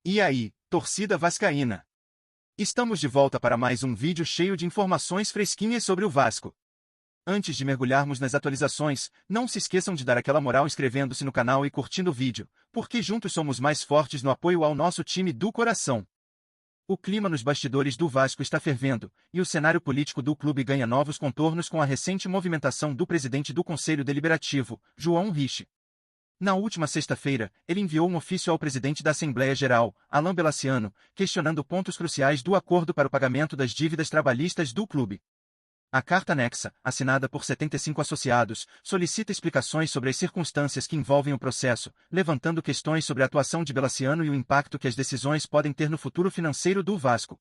E aí, torcida vascaína? Estamos de volta para mais um vídeo cheio de informações fresquinhas sobre o Vasco. Antes de mergulharmos nas atualizações, não se esqueçam de dar aquela moral inscrevendo-se no canal e curtindo o vídeo, porque juntos somos mais fortes no apoio ao nosso time do coração. O clima nos bastidores do Vasco está fervendo, e o cenário político do clube ganha novos contornos com a recente movimentação do presidente do Conselho Deliberativo, João Riche. Na última sexta-feira, ele enviou um ofício ao presidente da Assembleia Geral, Alain Belaciano, questionando pontos cruciais do acordo para o pagamento das dívidas trabalhistas do clube. A carta anexa, assinada por 75 associados, solicita explicações sobre as circunstâncias que envolvem o processo, levantando questões sobre a atuação de Belaciano e o impacto que as decisões podem ter no futuro financeiro do Vasco.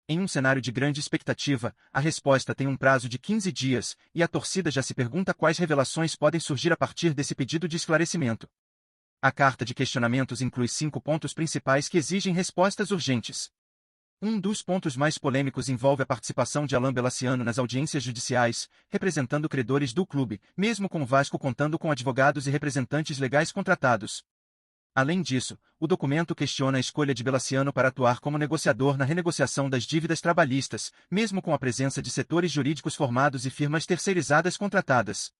Em um cenário de grande expectativa, a resposta tem um prazo de 15 dias, e a torcida já se pergunta quais revelações podem surgir a partir desse pedido de esclarecimento. A carta de questionamentos inclui 5 pontos principais que exigem respostas urgentes. Um dos pontos mais polêmicos envolve a participação de Alain Belaciano nas audiências judiciais, representando credores do clube, mesmo com o Vasco contando com advogados e representantes legais contratados. Além disso, o documento questiona a escolha de Belaciano para atuar como negociador na renegociação das dívidas trabalhistas, mesmo com a presença de setores jurídicos formados e firmas terceirizadas contratadas.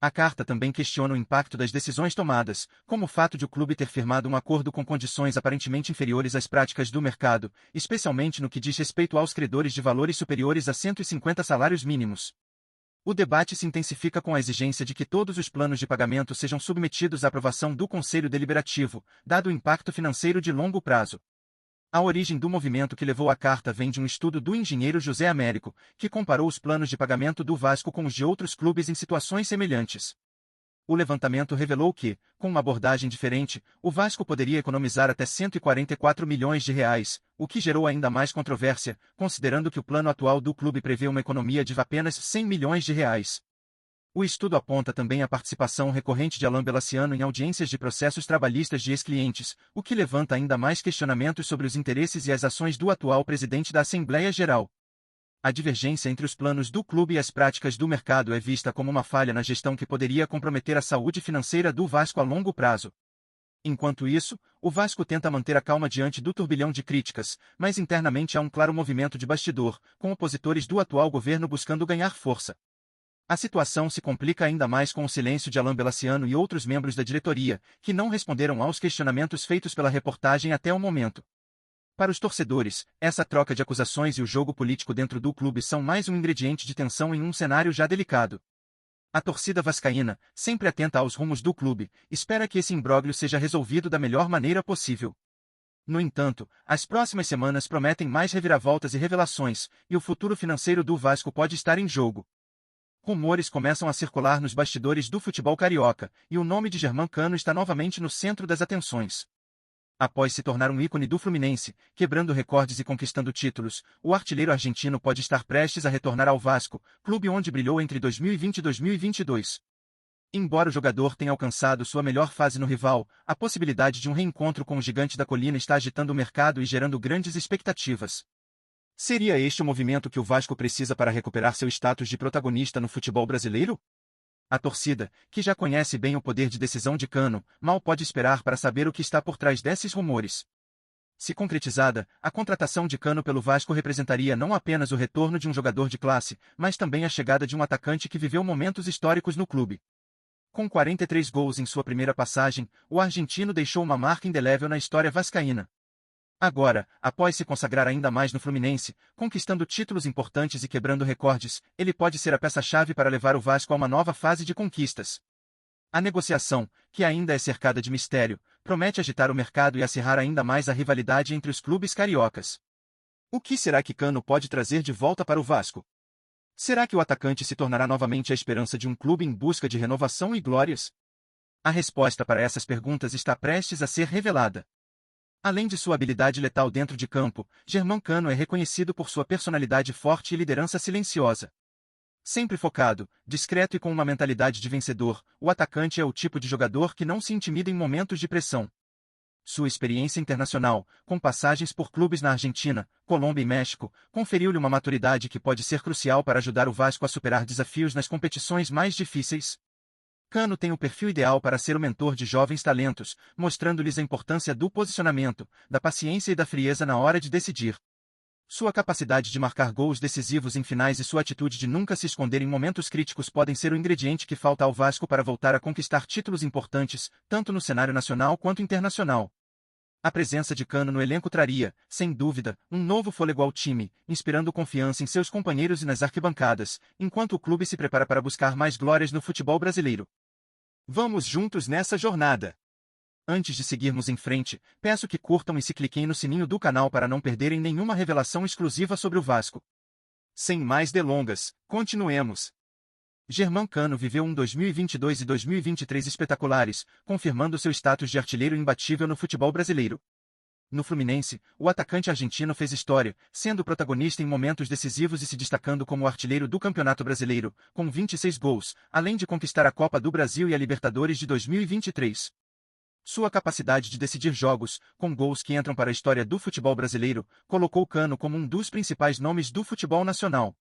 A carta também questiona o impacto das decisões tomadas, como o fato de o clube ter firmado um acordo com condições aparentemente inferiores às práticas do mercado, especialmente no que diz respeito aos credores de valores superiores a 150 salários mínimos. O debate se intensifica com a exigência de que todos os planos de pagamento sejam submetidos à aprovação do Conselho Deliberativo, dado o impacto financeiro de longo prazo. A origem do movimento que levou a carta vem de um estudo do engenheiro José Américo, que comparou os planos de pagamento do Vasco com os de outros clubes em situações semelhantes. O levantamento revelou que, com uma abordagem diferente, o Vasco poderia economizar até 144 milhões de reais, o que gerou ainda mais controvérsia, considerando que o plano atual do clube prevê uma economia de apenas 100 milhões de reais. O estudo aponta também a participação recorrente de Alain Belaciano em audiências de processos trabalhistas de ex-clientes, o que levanta ainda mais questionamentos sobre os interesses e as ações do atual presidente da Assembleia Geral. A divergência entre os planos do clube e as práticas do mercado é vista como uma falha na gestão que poderia comprometer a saúde financeira do Vasco a longo prazo. Enquanto isso, o Vasco tenta manter a calma diante do turbilhão de críticas, mas internamente há um claro movimento de bastidor, com opositores do atual governo buscando ganhar força. A situação se complica ainda mais com o silêncio de Alain Belaciano e outros membros da diretoria, que não responderam aos questionamentos feitos pela reportagem até o momento. Para os torcedores, essa troca de acusações e o jogo político dentro do clube são mais um ingrediente de tensão em um cenário já delicado. A torcida vascaína, sempre atenta aos rumos do clube, espera que esse imbróglio seja resolvido da melhor maneira possível. No entanto, as próximas semanas prometem mais reviravoltas e revelações, e o futuro financeiro do Vasco pode estar em jogo. Rumores começam a circular nos bastidores do futebol carioca, e o nome de Germán Cano está novamente no centro das atenções. Após se tornar um ícone do Fluminense, quebrando recordes e conquistando títulos, o artilheiro argentino pode estar prestes a retornar ao Vasco, clube onde brilhou entre 2020 e 2022. Embora o jogador tenha alcançado sua melhor fase no rival, a possibilidade de um reencontro com o gigante da colina está agitando o mercado e gerando grandes expectativas. Seria este o movimento que o Vasco precisa para recuperar seu status de protagonista no futebol brasileiro? A torcida, que já conhece bem o poder de decisão de Cano, mal pode esperar para saber o que está por trás desses rumores. Se concretizada, a contratação de Cano pelo Vasco representaria não apenas o retorno de um jogador de classe, mas também a chegada de um atacante que viveu momentos históricos no clube. Com 43 gols em sua primeira passagem, o argentino deixou uma marca indelével na história vascaína. Agora, após se consagrar ainda mais no Fluminense, conquistando títulos importantes e quebrando recordes, ele pode ser a peça-chave para levar o Vasco a uma nova fase de conquistas. A negociação, que ainda é cercada de mistério, promete agitar o mercado e acirrar ainda mais a rivalidade entre os clubes cariocas. O que será que Cano pode trazer de volta para o Vasco? Será que o atacante se tornará novamente a esperança de um clube em busca de renovação e glórias? A resposta para essas perguntas está prestes a ser revelada. Além de sua habilidade letal dentro de campo, Germán Cano é reconhecido por sua personalidade forte e liderança silenciosa. Sempre focado, discreto e com uma mentalidade de vencedor, o atacante é o tipo de jogador que não se intimida em momentos de pressão. Sua experiência internacional, com passagens por clubes na Argentina, Colômbia e México, conferiu-lhe uma maturidade que pode ser crucial para ajudar o Vasco a superar desafios nas competições mais difíceis. Cano tem o perfil ideal para ser o mentor de jovens talentos, mostrando-lhes a importância do posicionamento, da paciência e da frieza na hora de decidir. Sua capacidade de marcar gols decisivos em finais e sua atitude de nunca se esconder em momentos críticos podem ser o ingrediente que falta ao Vasco para voltar a conquistar títulos importantes, tanto no cenário nacional quanto internacional. A presença de Cano no elenco traria, sem dúvida, um novo fôlego ao time, inspirando confiança em seus companheiros e nas arquibancadas, enquanto o clube se prepara para buscar mais glórias no futebol brasileiro. Vamos juntos nessa jornada! Antes de seguirmos em frente, peço que curtam e se cliquem no sininho do canal para não perderem nenhuma revelação exclusiva sobre o Vasco. Sem mais delongas, continuemos! Germán Cano viveu um 2022 e 2023 espetaculares, confirmando seu status de artilheiro imbatível no futebol brasileiro. No Fluminense, o atacante argentino fez história, sendo protagonista em momentos decisivos e se destacando como artilheiro do Campeonato Brasileiro, com 26 gols, além de conquistar a Copa do Brasil e a Libertadores de 2023. Sua capacidade de decidir jogos, com gols que entram para a história do futebol brasileiro, colocou Cano como um dos principais nomes do futebol nacional.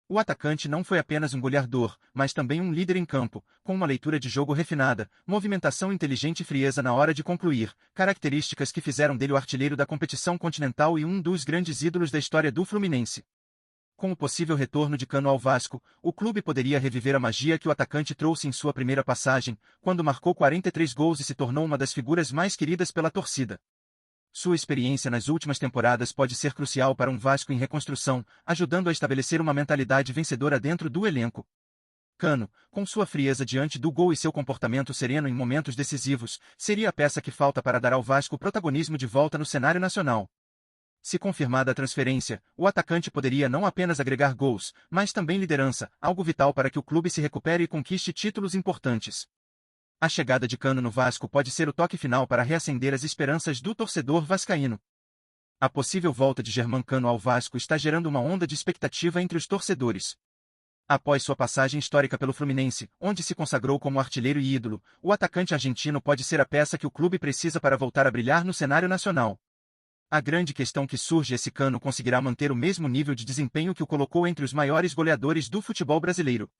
O atacante não foi apenas um goleador, mas também um líder em campo, com uma leitura de jogo refinada, movimentação inteligente e frieza na hora de concluir, características que fizeram dele o artilheiro da competição continental e um dos grandes ídolos da história do Fluminense. Com o possível retorno de Cano ao Vasco, o clube poderia reviver a magia que o atacante trouxe em sua primeira passagem, quando marcou 43 gols e se tornou uma das figuras mais queridas pela torcida. Sua experiência nas últimas temporadas pode ser crucial para um Vasco em reconstrução, ajudando a estabelecer uma mentalidade vencedora dentro do elenco. Cano, com sua frieza diante do gol e seu comportamento sereno em momentos decisivos, seria a peça que falta para dar ao Vasco protagonismo de volta no cenário nacional. Se confirmada a transferência, o atacante poderia não apenas agregar gols, mas também liderança, algo vital para que o clube se recupere e conquiste títulos importantes. A chegada de Cano no Vasco pode ser o toque final para reacender as esperanças do torcedor vascaíno. A possível volta de Germán Cano ao Vasco está gerando uma onda de expectativa entre os torcedores. Após sua passagem histórica pelo Fluminense, onde se consagrou como artilheiro e ídolo, o atacante argentino pode ser a peça que o clube precisa para voltar a brilhar no cenário nacional. A grande questão que surge é se Cano conseguirá manter o mesmo nível de desempenho que o colocou entre os maiores goleadores do futebol brasileiro.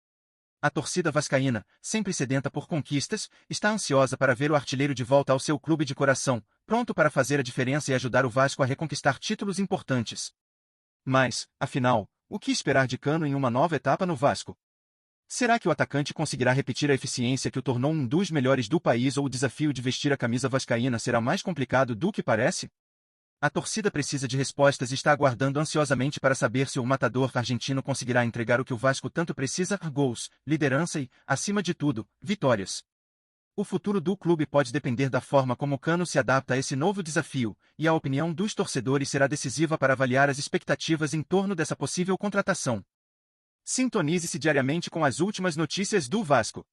A torcida vascaína, sempre sedenta por conquistas, está ansiosa para ver o artilheiro de volta ao seu clube de coração, pronto para fazer a diferença e ajudar o Vasco a reconquistar títulos importantes. Mas, afinal, o que esperar de Cano em uma nova etapa no Vasco? Será que o atacante conseguirá repetir a eficiência que o tornou um dos melhores do país ou o desafio de vestir a camisa vascaína será mais complicado do que parece? A torcida precisa de respostas e está aguardando ansiosamente para saber se o matador argentino conseguirá entregar o que o Vasco tanto precisa: gols, liderança e, acima de tudo, vitórias. O futuro do clube pode depender da forma como Cano se adapta a esse novo desafio, e a opinião dos torcedores será decisiva para avaliar as expectativas em torno dessa possível contratação. Sintonize-se diariamente com as últimas notícias do Vasco.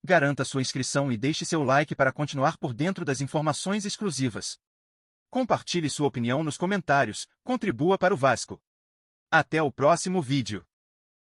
Garanta sua inscrição e deixe seu like para continuar por dentro das informações exclusivas. Compartilhe sua opinião nos comentários, contribua para o Vasco. Até o próximo vídeo.